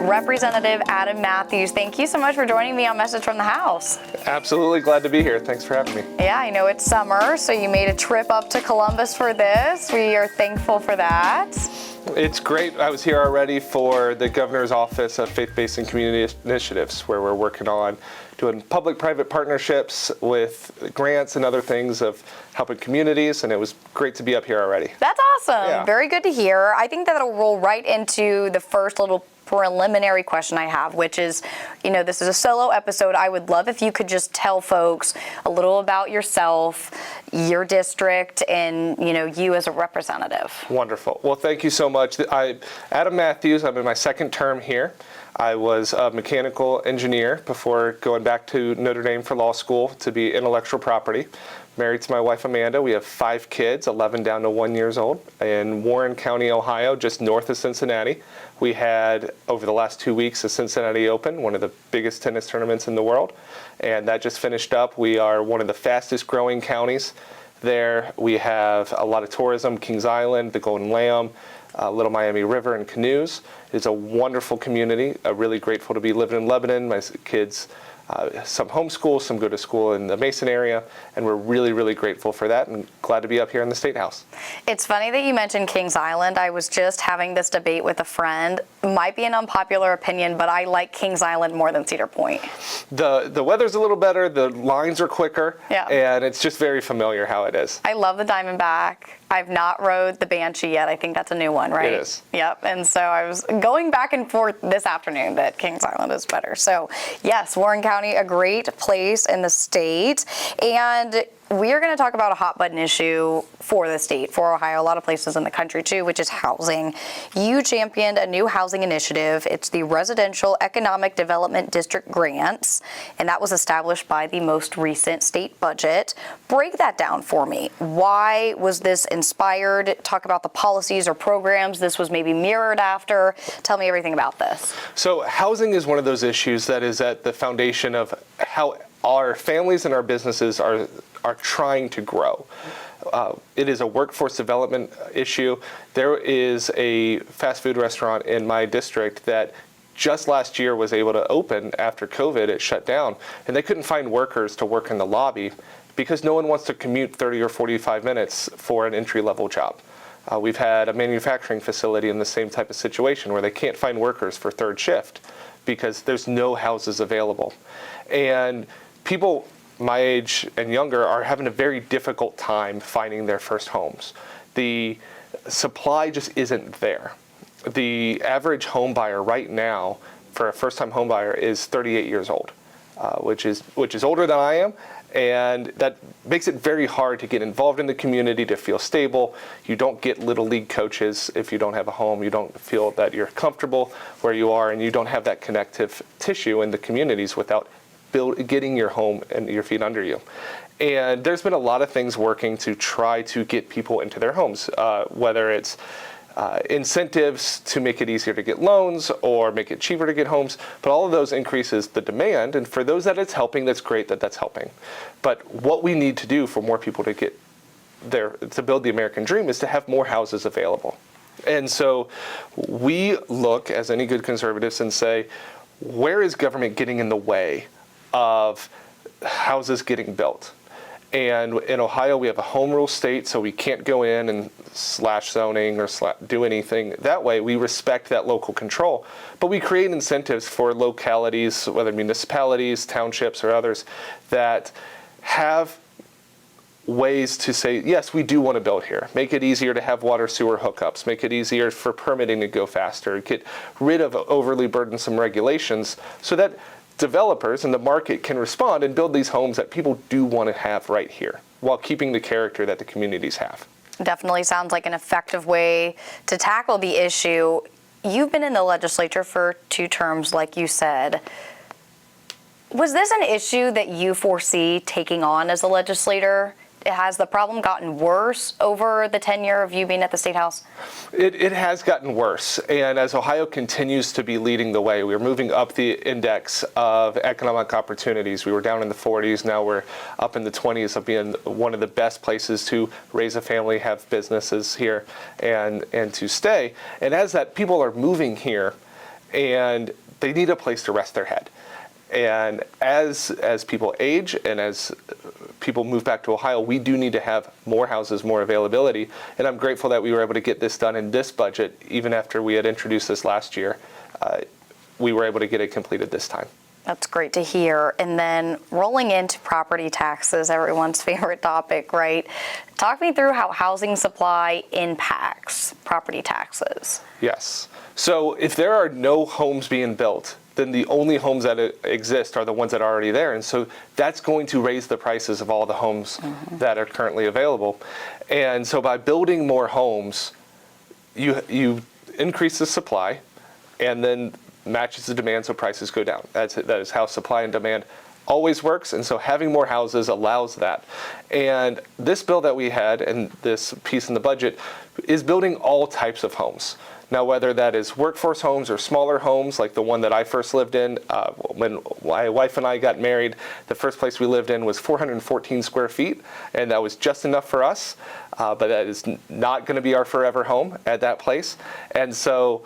Representative Adam Mathews. Thank you so much for joining me on Message from the House. Absolutely glad to be here. Thanks for having me. Yeah, I know it's summer, so you made a trip up to Columbus for this. We are thankful for that. It's great. I was here already for the Governor's Office of Faith-Based and Community Initiatives, where we're working on doing public-private partnerships with grants and other things of helping communities, and it was great to be up here already. That's awesome. Yeah. Very good to hear. I think that'll roll right into the first little preliminary question I have, which is, this is a solo episode. I would love if you could just tell folks a little about yourself, your district, and, you as a representative. Wonderful. Well, thank you so much. Adam Mathews, I'm in my second term here. I was a mechanical engineer before going back to Notre Dame for law school to be intellectual property. Married to my wife, Amanda. We have 5 kids, 11 down to 1 year old, in Warren County, Ohio, just north of Cincinnati. We had, over the last 2 weeks, the Cincinnati Open, one of the biggest tennis tournaments in the world, and that just finished up. We are one of the fastest growing counties there. We have a lot of tourism, Kings Island, the Golden Lamb, Little Miami River, and canoes. It's a wonderful community. Really grateful to be living in Lebanon. My kids, some homeschool, some go to school in the Mason area, and we're really, really grateful for that and glad to be up here in the State House. It's funny that you mentioned Kings Island. I was just having this debate with a friend. Might be an unpopular opinion, but I like Kings Island more than Cedar Point. The weather's a little better, the lines are quicker, and it's just very familiar how it is. I love the Diamondback. I've not rode the Banshee yet. I think that's a new one, right? It is. Yep. And so I was going back and forth this afternoon that Kings Island is better. So yes, Warren County, a great place in the state. And we are going to talk about a hot button issue for the state, for Ohio, a lot of places in the country too, which is housing. You championed a new housing initiative. It's the Residential Economic Development District Grants, and that was established by the most recent state budget. Break that down for me. Why was this inspired? Talk about the policies or programs this was maybe mirrored after. Tell me everything about this. So housing is one of those issues that is at the foundation of how our families and our businesses are trying to grow. It is a workforce development issue. There is a fast food restaurant in my district that just last year was able to open after COVID. It shut down, and they couldn't find workers to work in the lobby because no one wants to commute 30 or 45 minutes for an entry-level job. We've had a manufacturing facility in the same type of situation where they can't find workers for third shift because there's no houses available. And people my age and younger are having a very difficult time finding their first homes. The supply just isn't there. The average home buyer right now for a first-time home buyer is 38 years old, which is older than I am, and that makes it very hard to get involved in the community, to feel stable. You don't get little league coaches if you don't have a home. You don't feel that you're comfortable where you are, and you don't have that connective tissue in the communities without getting your home and your feet under you. And there's been a lot of things working to try to get people into their homes, whether it's incentives to make it easier to get loans or make it cheaper to get homes, but all of those increases the demand, and for those that it's helping, that's great that that's helping. But what we need to do for more people to get there, to build the American dream, is to have more houses available. And so we look, as any good conservatives, and say, where is government getting in the way of houses getting built? And in Ohio, we have a home rule state, so we can't go in and slash zoning or do anything that way. We respect that local control, but we create incentives for localities, whether municipalities, townships, or others, that have ways to say, yes, we do want to build here. Make it easier to have water sewer hookups. Make it easier for permitting to go faster. Get rid of overly burdensome regulations so that developers and the market can respond and build these homes that people do want to have right here while keeping the character that the communities have. Definitely sounds like an effective way to tackle the issue. You've been in the legislature for 2 terms, like you said. Was this an issue that you foresee taking on as a legislator? Has the problem gotten worse over the tenure of you being at the State House? It has gotten worse, and as Ohio continues to be leading the way, we're moving up the index of economic opportunities. We were down in the 40s, now we're up in the 20s of being one of the best places to raise a family, have businesses here, and to stay. And as that, people are moving here, and they need a place to rest their head. And as people age and as people move back to Ohio, we do need to have more houses, more availability. And I'm grateful that we were able to get this done in this budget, even after we had introduced this last year. We were able to get it completed this time. That's great to hear. And then rolling into property taxes, everyone's favorite topic, right? Talk me through how housing supply impacts property taxes. Yes. So if there are no homes being built, then the only homes that exist are the ones that are already there. And so that's going to raise the prices of all the homes that are currently available. And so by building more homes, you increase the supply and then matches the demand, so prices go down. That is how supply and demand always works, and so having more houses allows that. And this bill that we had, and this piece in the budget, is building all types of homes. Now, whether that is workforce homes or smaller homes, like the one that I first lived in, when my wife and I got married, the first place we lived in was 414 square feet, and that was just enough for us, but that is not going to be our forever home at that place. And so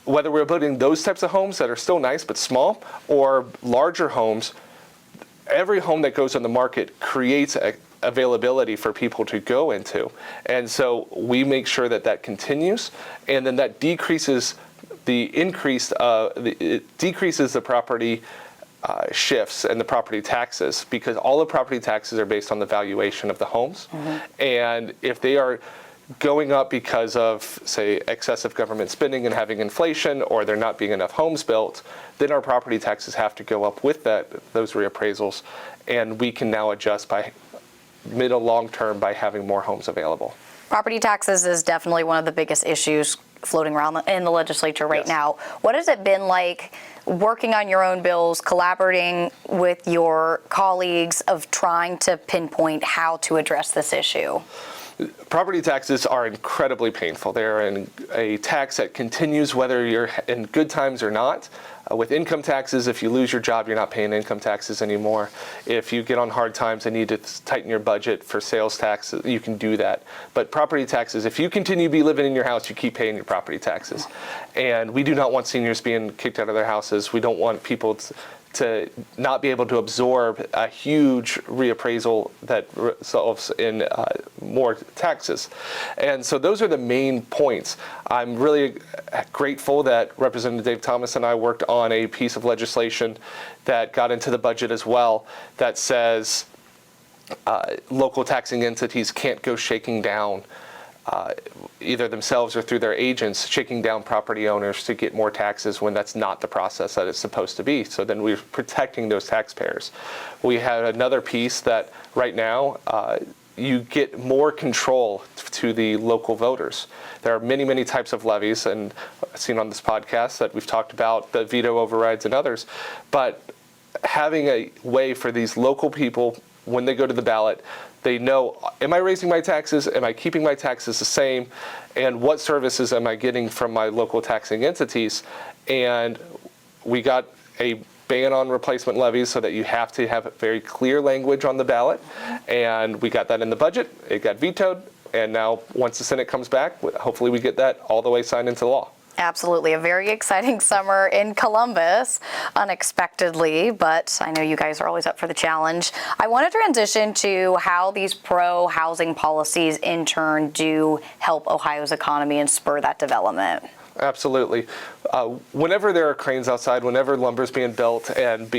whether we're building those types of homes that are still nice but small, or larger homes, every home that goes on the market creates availability for people to go into. And so we make sure that that continues, and then that decreases the it decreases the property shifts and the property taxes, because all the property taxes are based on the valuation of the homes. And if they are going up because of, say, excessive government spending and having inflation, or there not being enough homes built, then our property taxes have to go up with those reappraisals, and we can now adjust by mid and long term by having more homes available. Property taxes is definitely one of the biggest issues floating around in the legislature right now. What has it been like working on your own bills, collaborating with your colleagues of trying to pinpoint how to address this issue? Property taxes are incredibly painful. They're a tax that continues whether you're in good times or not. With income taxes, if you lose your job, you're not paying income taxes anymore. If you get on hard times and need to tighten your budget for sales tax, you can do that. But property taxes, if you continue to be living in your house, you keep paying your property taxes. And we do not want seniors being kicked out of their houses. We don't want people to not be able to absorb a huge reappraisal that results in more taxes. And so those are the main points. I'm really grateful that Representative Dave Thomas and I worked on a piece of legislation that got into the budget as well that says local taxing entities can't go shaking down either themselves or through their agents, shaking down property owners to get more taxes when that's not the process that it's supposed to be. So then we're protecting those taxpayers. We have another piece that right now you get more control to the local voters. There are many, many types of levies, and I've seen on this podcast that we've talked about the veto overrides and others, but having a way for these local people, when they go to the ballot, they know, am I raising my taxes? Am I keeping my taxes the same? And what services am I getting from my local taxing entities? And we got a ban on replacement levies so that you have to have very clear language on the ballot. And we got that in the budget. It got vetoed. And now once the Senate comes back, hopefully we get that all the way signed into law. Absolutely. A very exciting summer in Columbus, unexpectedly, but I know you guys are always up for the challenge. I want to transition to how these pro-housing policies in turn do help Ohio's economy and spur that development. Absolutely. Whenever there are cranes outside, whenever lumber's being built, and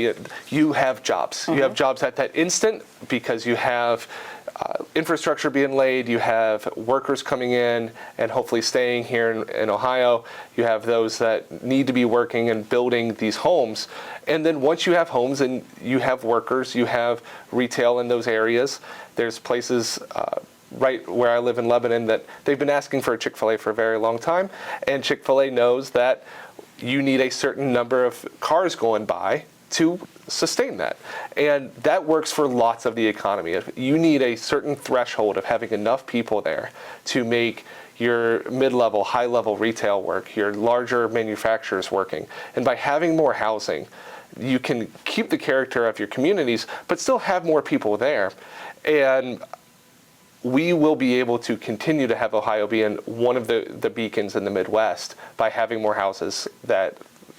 you have jobs. You have jobs at that instant because you have infrastructure being laid, you have workers coming in and hopefully staying here in Ohio, you have those that need to be working and building these homes. And then once you have homes and you have workers, you have retail in those areas. There's places right where I live in Lebanon that they've been asking for a Chick-fil-A for a very long time, and Chick-fil-A knows that you need a certain number of cars going by to sustain that. And that works for lots of the economy. If you need a certain threshold of having enough people there to make your mid-level, high-level retail work, your larger manufacturers working. And by having more housing, you can keep the character of your communities, but still have more people there. And we will be able to continue to have Ohio being one of the beacons in the Midwest by having more houses that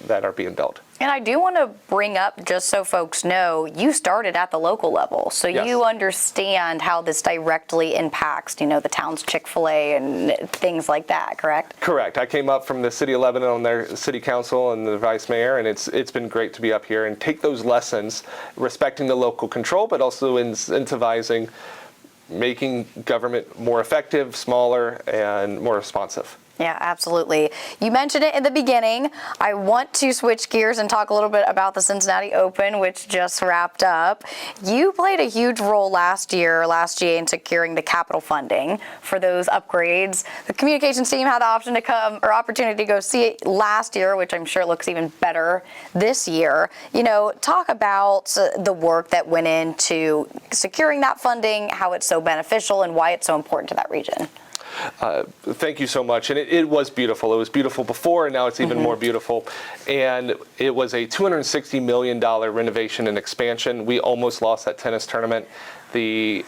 are being built. And I do want to bring up, just so folks know, you started at the local level, so Yes. you understand how this directly impacts, the town's Chick-fil-A and things like that, correct? Correct. I came up from the city of Lebanon on their city council and the vice mayor, and it's been great to be up here and take those lessons, respecting the local control, but also incentivizing making government more effective, smaller, and more responsive. Yeah, absolutely. You mentioned it in the beginning. I want to switch gears and talk a little bit about the Cincinnati Open, which just wrapped up. You played a huge role last year in securing the capital funding for those upgrades. The communications team had the opportunity to go see it last year, which I'm sure looks even better this year. Talk about the work that went into securing that funding, how it's so beneficial, and why it's so important to that region. Thank you so much. And it was beautiful. It was beautiful before, and now it's even more beautiful. And it was a $260 million renovation and expansion. We almost lost that tennis tournament. The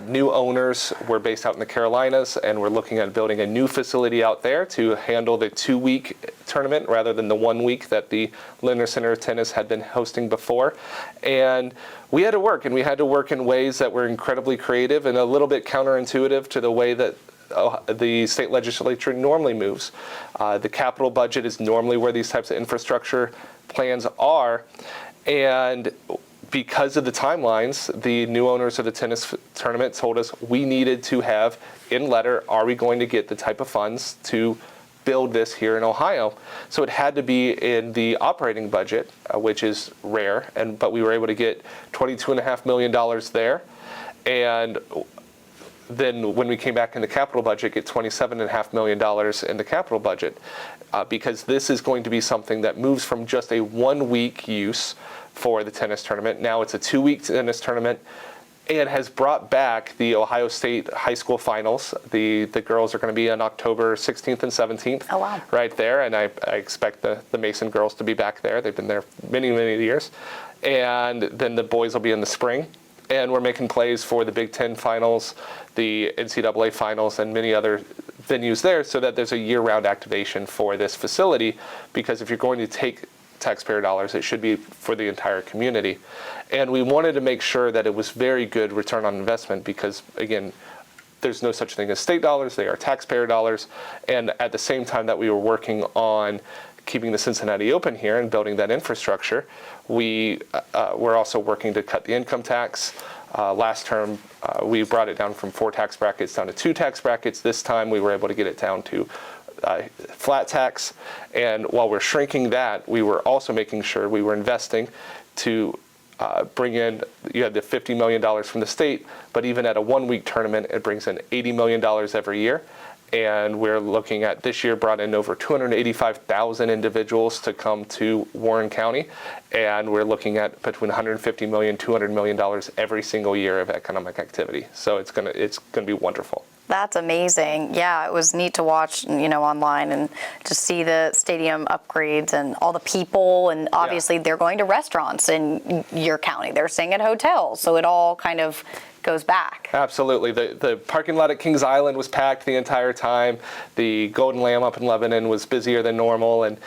new owners were based out in the Carolinas, and we're looking at building a new facility out there to handle the 2-week tournament rather than the 1 week that the Lindner Center of Tennis had been hosting before. And we had to work in ways that were incredibly creative and a little bit counterintuitive to the way that the state legislature normally moves. The capital budget is normally where these types of infrastructure plans are, and because of the timelines, the new owners of the tennis tournament told us we needed to have in letter, are we going to get the type of funds to build this here in Ohio? So it had to be in the operating budget, which is rare, but we were able to get $22.5 million there, and then when we came back in the capital budget, get $27.5 million in the capital budget, because this is going to be something that moves from just a 1-week use for the tennis tournament. Now it's a 2-week tennis tournament, and has brought back the Ohio State high school finals. The girls are going to be on October 16th and 17th. Oh, wow. Right there, and I expect the Mason girls to be back there. They've been there many, many years. And then the boys will be in the spring. And we're making plays for the Big Ten finals, the NCAA finals, and many other venues there, so that there's a year-round activation for this facility, because if you're going to take taxpayer dollars, it should be for the entire community. And we wanted to make sure that it was very good return on investment, because, again, there's no such thing as state dollars, they are taxpayer dollars. And at the same time that we were working on keeping the Cincinnati Open here and building that infrastructure, we're also working to cut the income tax. Last term, we brought it down from 4 tax brackets down to 2 tax brackets. This time, we were able to get it down to flat tax. And while we're shrinking that, we were also making sure we were investing to bring in, you had the $50 million from the state, but even at a 1-week tournament, it brings in $80 million every year. And we're looking at, this year, brought in over 285,000 individuals to come to Warren County. And we're looking at between $150 million, $200 million every single year of economic activity. So it's gonna be wonderful. That's amazing. Yeah, it was neat to watch, online and just see the stadium upgrades and all the people. And obviously they're going to restaurants in your county. They're staying at hotels. So it all kind of goes back. Absolutely. The parking lot at Kings Island was packed the entire time. The Golden Lamb up in Lebanon was busier than normal. And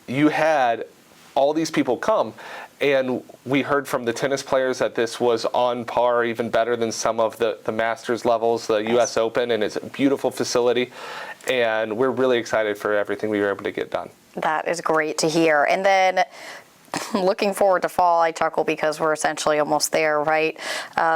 you had all these people come. And we heard from the tennis players that this was on par, even better than some of the Masters levels, the U.S. Open, and it's a beautiful facility. And we're really excited for everything we were able to get done. That is great to hear. And then looking forward to fall, I chuckle because we're essentially almost there, right?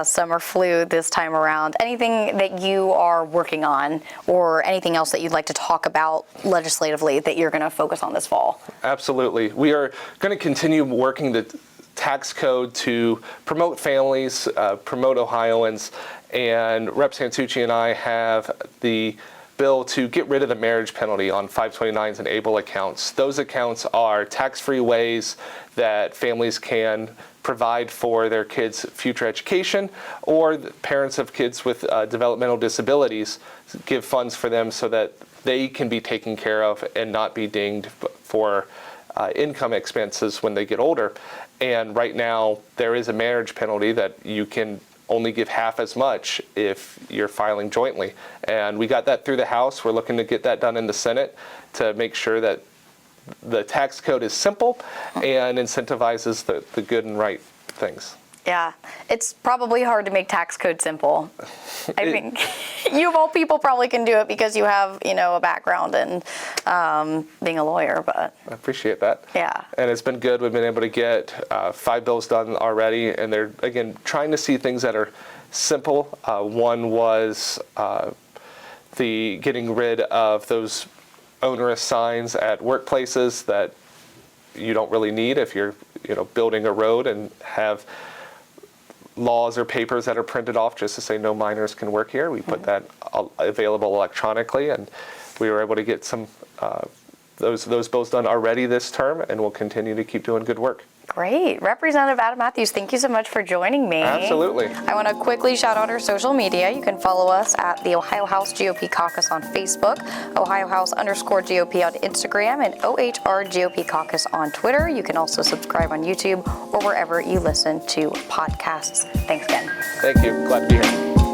Summer flew this time around. Anything that you are working on or anything else that you'd like to talk about legislatively that you're going to focus on this fall? Absolutely. We are going to continue working the tax code to promote families, promote Ohioans, and Rep. Santucci and I have the bill to get rid of the marriage penalty on 529s and ABLE accounts. Those accounts are tax-free ways that families can provide for their kids' future education, or the parents of kids with developmental disabilities give funds for them so that they can be taken care of and not be dinged for income expenses when they get older. And right now, there is a marriage penalty that you can only give half as much if you're filing jointly. And we got that through the House. We're looking to get that done in the Senate to make sure that the tax code is simple and incentivizes the good and right things. Yeah, it's probably hard to make tax code simple. I think you of all people probably can do it because you have, a background in being a lawyer, but. I appreciate that. Yeah. And it's been good. We've been able to get 5 bills done already, and they're, again, trying to see things that are simple. One was the getting rid of those onerous signs at workplaces that you don't really need if you're, building a road and have laws or papers that are printed off just to say no minors can work here. We put that available electronically, and we were able to get some those bills done already this term, and we'll continue to keep doing good work. Great. Representative Adam Mathews, thank you so much for joining me. Absolutely. I want to quickly shout out our social media. You can follow us at the Ohio House GOP Caucus on Facebook, Ohio House_GOP on Instagram, and OHR GOP Caucus on Twitter. You can also subscribe on YouTube or wherever you listen to podcasts. Thanks again. Thank you. Glad to be here.